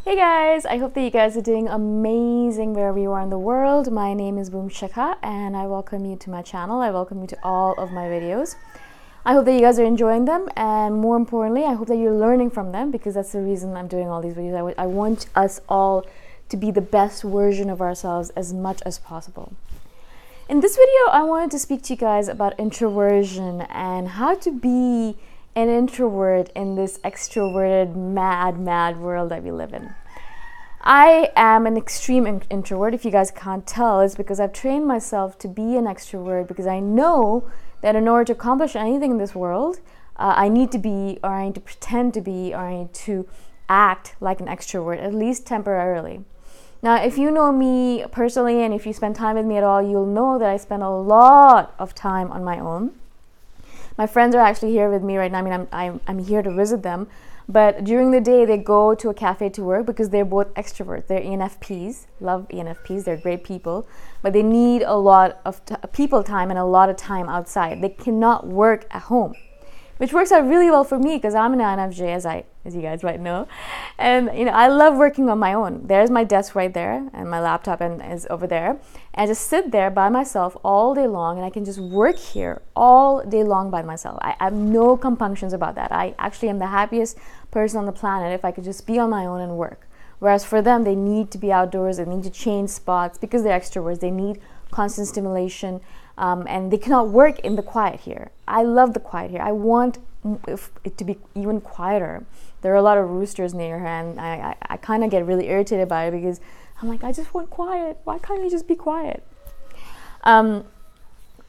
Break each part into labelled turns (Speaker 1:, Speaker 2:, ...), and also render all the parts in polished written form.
Speaker 1: Hey guys, I hope that you guys are doing amazing wherever you are in the world. My name is Shikha and I welcome you to my channel. I welcome you to all of my videos. I hope that you guys are enjoying them, and more importantly, I hope that you're learning from them, because that's the reason I'm doing all these videos. I want us all to be the best version of ourselves as much as possible. In this video, I wanted to speak to you guys about introversion and how to be an introvert in this extroverted, mad world that we live in. I am an extreme introvert. If you guys can't tell, it's because I've trained myself to be an extrovert, because I know that in order to accomplish anything in this world, I need to be, or I need to pretend to be, or I need to act like an extrovert, at least temporarily. Now, if you know me personally and if you spend time with me at all, you'll know that I spend a lot of time on my own. My friends are actually here with me right now. I mean, I'm here to visit them, but during the day they go to a cafe to work because they're both extroverts. They're INFPs, love INFPs, they're great people, but they need a lot of people time and a lot of time outside. They cannot work at home, which works out really well for me because I'm an INFJ, as you guys might know, and I love working on my own. There's my desk right there, and my laptop is over there, and I just sit there by myself all day long, and I can just work here all day long by myself. I have no compunctions about that. I actually am the happiest person on the planet if I could just be on my own and work. Whereas for them, they need to be outdoors, they need to change spots because they're extroverts. They need constant stimulation, and they cannot work in the quiet here. I love the quiet here. I want it to be even quieter. There are a lot of roosters near here, and I kind of get really irritated by it because I'm like, I just want quiet. Why can't you just be quiet?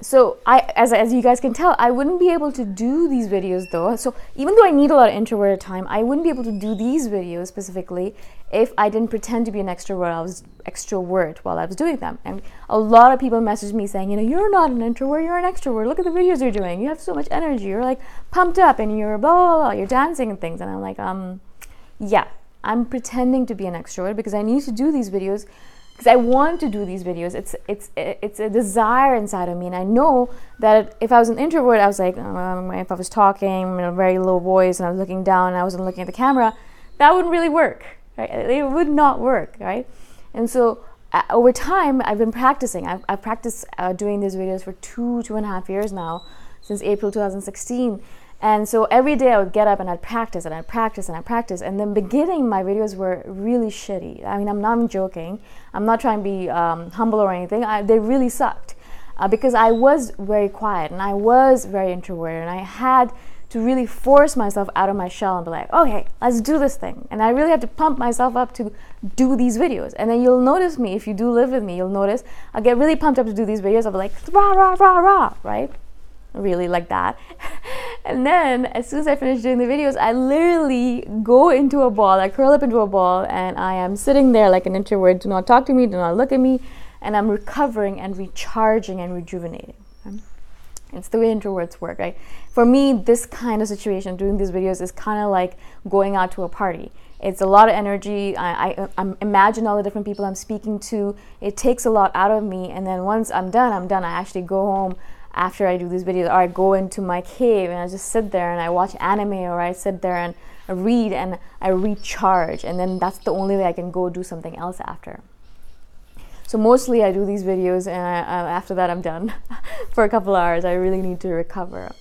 Speaker 1: So as you guys can tell, I wouldn't be able to do these videos though. So even though I need a lot of introverted time, I wouldn't be able to do these videos specifically if I didn't pretend to be an extrovert while I was doing them. And a lot of people message me saying, you're not an introvert, you're an extrovert. Look at the videos you're doing. You have so much energy. You're like pumped up and you're blah, blah, blah. You're dancing and things. And I'm like, yeah, I'm pretending to be an extrovert because I need to do these videos because I want to do these videos. It's a desire inside of me, and I know that if I was an introvert, I was like, if I was talking in a very low voice and I was looking down and I wasn't looking at the camera, that wouldn't really work, right? It would not work, right? And so over time, I've been practicing. I've practiced doing these videos for 2.5 years now, since April 2016. And so every day I would get up and I'd practice and I'd practice and I'd practice. And in the beginning, my videos were really shitty. I mean, I'm not joking. I'm not trying to be humble or anything. They really sucked because I was very quiet and I was very introverted. And I had to really force myself out of my shell and be like, okay, let's do this thing. And I really have to pump myself up to do these videos. And then you'll notice me, if you do live with me, you'll notice I'll get really pumped up to do these videos. I'll be like, rah, rah, rah, rah, right? Really like that. And then as soon as I finish doing the videos, I literally go into a ball, I curl up into a ball, and I am sitting there like an introvert. Do not talk to me, do not look at me, and I'm recovering and recharging and rejuvenating. It's the way introverts work, right? For me, this kind of situation, doing these videos, is kind of like going out to a party. It's a lot of energy. I imagine all the different people I'm speaking to. It takes a lot out of me, and then once I'm done. I actually go home after I do these videos, or I go into my cave and I just sit there and I watch anime, or I sit there and I read and I recharge, and then that's the only way I can go do something else after. So mostly I do these videos and after that I'm done for a couple hours. I really need to recover.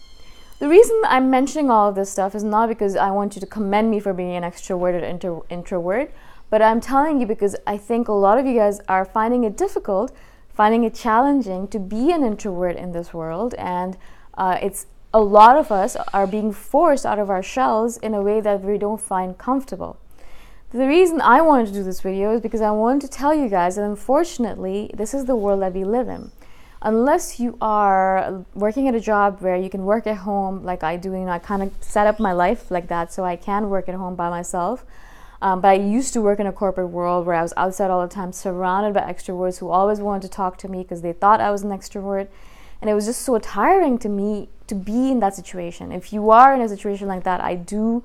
Speaker 1: The reason I'm mentioning all of this stuff is not because I want you to commend me for being an extroverted introvert, but I'm telling you because I think a lot of you guys are finding it difficult, finding it challenging to be an introvert in this world, and it's a lot of us are being forced out of our shells in a way that we don't find comfortable. The reason I wanted to do this video is because I wanted to tell you guys that unfortunately this is the world that we live in. Unless you are working at a job where you can work at home like I do, I kind of set up my life like that so I can work at home by myself. But I used to work in a corporate world where I was outside all the time, surrounded by extroverts who always wanted to talk to me because they thought I was an extrovert. And it was just so tiring to me to be in that situation. If you are in a situation like that, I do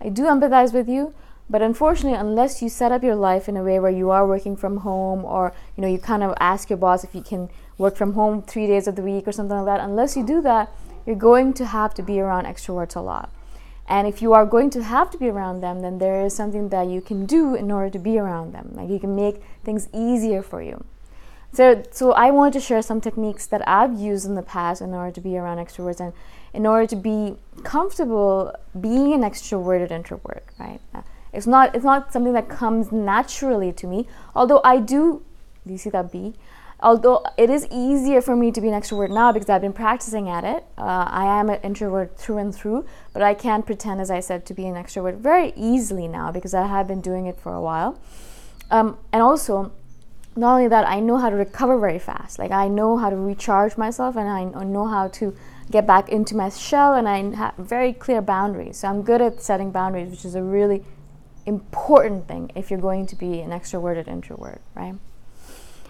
Speaker 1: empathize with you. But unfortunately, unless you set up your life in a way where you are working from home, or you kind of ask your boss if you can work from home 3 days of the week or something like that, unless you do that, you're going to have to be around extroverts a lot. And if you are going to have to be around them, then there is something that you can do in order to be around them. Like, you can make things easier for you. So I wanted to share some techniques that I've used in the past in order to be around extroverts and in order to be comfortable being an extroverted introvert, right? It's not something that comes naturally to me, although do you see that B? Although it is easier for me to be an extrovert now because I've been practicing at it. I am an introvert through and through, but I can pretend, as I said, to be an extrovert very easily now because I have been doing it for a while. And also, not only that, I know how to recover very fast. Like, I know how to recharge myself, and I know how to get back into my shell, and I have very clear boundaries. So I'm good at setting boundaries, which is a really important thing if you're going to be an extroverted introvert, right?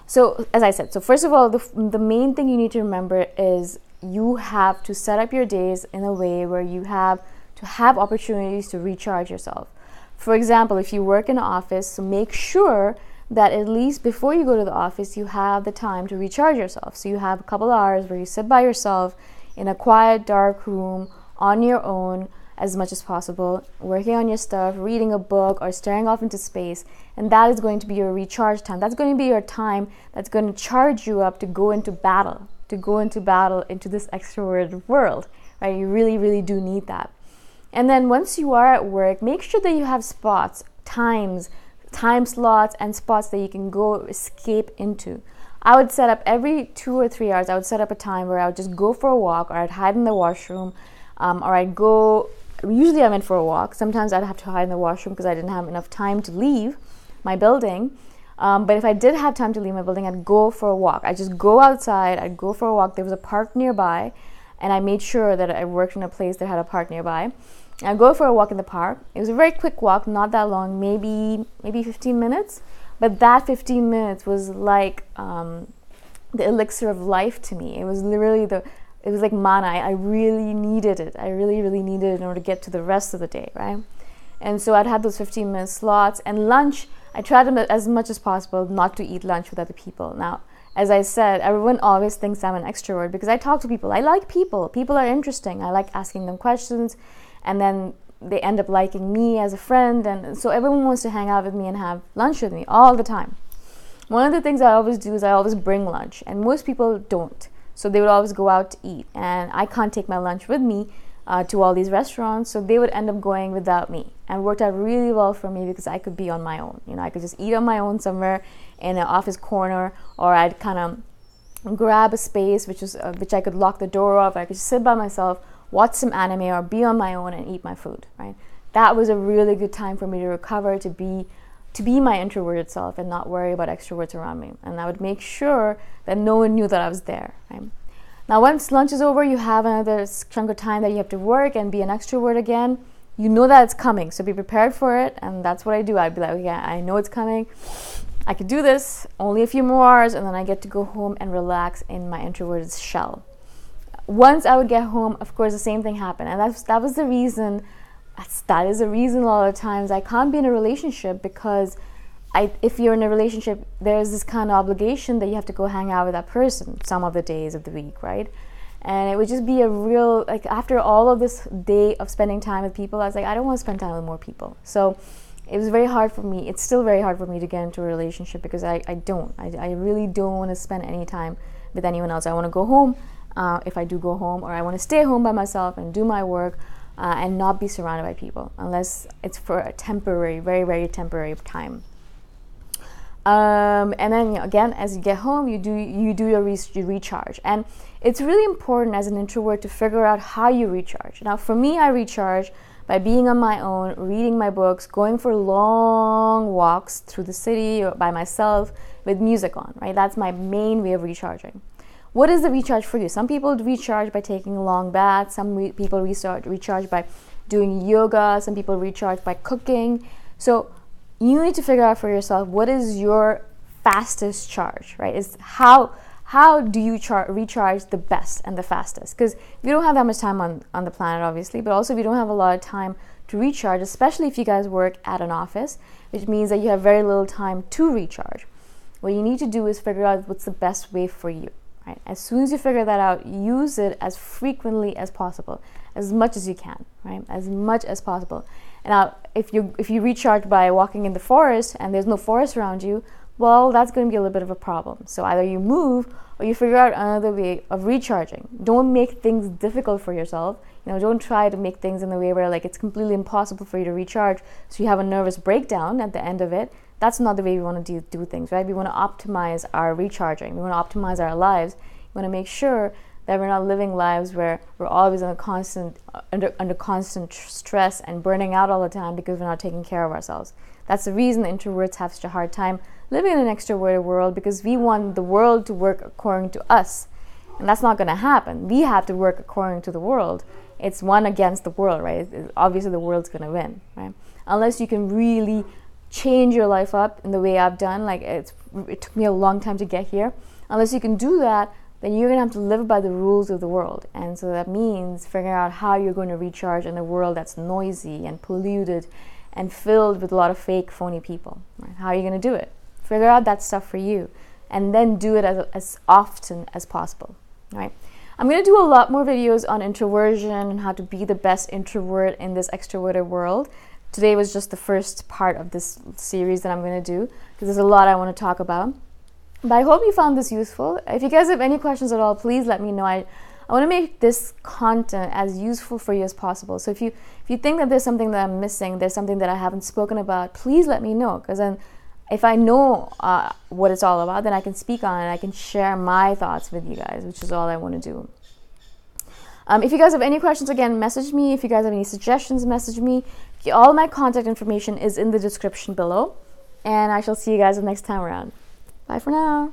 Speaker 1: So, as I said, so first of all, the main thing you need to remember is you have to set up your days in a way where you have to have opportunities to recharge yourself. For example, if you work in an office, so make sure that at least before you go to the office, you have the time to recharge yourself. So you have a couple hours where you sit by yourself in a quiet, dark room on your own as much as possible, working on your stuff, reading a book, or staring off into space. And that is going to be your recharge time. That's going to be your time that's going to charge you up to go into battle into this extroverted world, right? You really, really do need that. And then once you are at work, make sure that you have spots, time slots and spots that you can go escape into. I would set up every 2 or 3 hours, I would set up a time where I would just go for a walk, or I'd hide in the washroom, or I'd go, usually I went for a walk. Sometimes I'd have to hide in the washroom because I didn't have enough time to leave my building. But if I did have time to leave my building, I'd go for a walk. I'd just go outside, I'd go for a walk. There was a park nearby, and I made sure that I worked in a place that had a park nearby. I'd go for a walk in the park. It was a very quick walk, not that long, maybe 15 minutes. But that 15 minutes was like the elixir of life to me. It was literally it was like mana. I really needed it. I really, really needed it in order to get to the rest of the day, right? And so I'd have those 15-minute slots. And lunch, I tried as much as possible not to eat lunch with other people. Now, as I said, everyone always thinks I'm an extrovert because I talk to people. I like people. People are interesting. I like asking them questions. And then they end up liking me as a friend. And so everyone wants to hang out with me and have lunch with me all the time. One of the things I always do is I always bring lunch. And most people don't. So they would always go out to eat. And I can't take my lunch with me to all these restaurants. So they would end up going without me. And it worked out really well for me because I could be on my own. You know, I could just eat on my own somewhere in an office corner. Or I'd kind of grab a space which I could lock the door off. I could just sit by myself, watch some anime, or be on my own and eat my food, right? That was a really good time for me to recover, to be my introverted self and not worry about extroverts around me. And I would make sure that no one knew that I was there, right? Now, once lunch is over, you have another chunk of time that you have to work and be an extrovert again. You know that it's coming, so be prepared for it. And that's what I do. I'd be like, yeah, I know it's coming. I could do this, only a few more hours, and then I get to go home and relax in my introverted shell. Once I would get home, of course, the same thing happened. And that is the reason a lot of times I can't be in a relationship, because if you're in a relationship, there's this kind of obligation that you have to go hang out with that person some of the days of the week, right? And it would just be a real, like, after all of this day of spending time with people, I was like, I don't want to spend time with more people. So it was very hard for me. It's still very hard for me to get into a relationship because I really don't want to spend any time with anyone else. I want to go home. If I do go home, or I want to stay home by myself and do my work and not be surrounded by people, unless it's for a temporary, very, very temporary time. And then again, as you get home, you do your recharge. And it's really important as an introvert to figure out how you recharge. Now, for me, I recharge by being on my own, reading my books, going for long walks through the city or by myself with music on, right? That's my main way of recharging. What is the recharge for you? Some people recharge by taking long baths. Some people recharge by doing yoga. Some people recharge by cooking. So you need to figure out for yourself what is your fastest charge, right? Is how do you recharge the best and the fastest? Because we don't have that much time on the planet, obviously, but also we don't have a lot of time to recharge, especially if you guys work at an office, which means that you have very little time to recharge. What you need to do is figure out what's the best way for you. right? As soon as you figure that out, use it as frequently as possible, as much as you can, right? As much as possible. And now, if you recharge by walking in the forest and there's no forest around you, well, that's going to be a little bit of a problem. So either you move or you figure out another way of recharging. Don't make things difficult for yourself. Don't try to make things in the way where like it's completely impossible for you to recharge, so you have a nervous breakdown at the end of it. That's not the way we want to do things, right? We want to optimize our recharging. We want to optimize our lives. We want to make sure that we're not living lives where we're always under constant stress and burning out all the time because we're not taking care of ourselves. That's the reason the introverts have such a hard time living in an extroverted world, because we want the world to work according to us. And that's not going to happen. We have to work according to the world. It's one against the world, right? Obviously, the world's going to win, right? Unless you can really change your life up in the way I've done. Like, it took me a long time to get here. Unless you can do that, then you're going to have to live by the rules of the world. And so that means figuring out how you're going to recharge in a world that's noisy and polluted and filled with a lot of fake, phony people. Right? How are you going to do it? Figure out that stuff for you, and then do it as often as possible. Right? I'm going to do a lot more videos on introversion and how to be the best introvert in this extroverted world. Today was just the first part of this series that I'm going to do, because there's a lot I want to talk about. But I hope you found this useful. If you guys have any questions at all, please let me know. I want to make this content as useful for you as possible. So if you think that there's something that I'm missing, there's something that I haven't spoken about, please let me know. Because then if I know what it's all about, then I can speak on it. I can share my thoughts with you guys, which is all I want to do. If you guys have any questions, again, message me. If you guys have any suggestions, message me. All my contact information is in the description below. And I shall see you guys the next time around. Bye for now.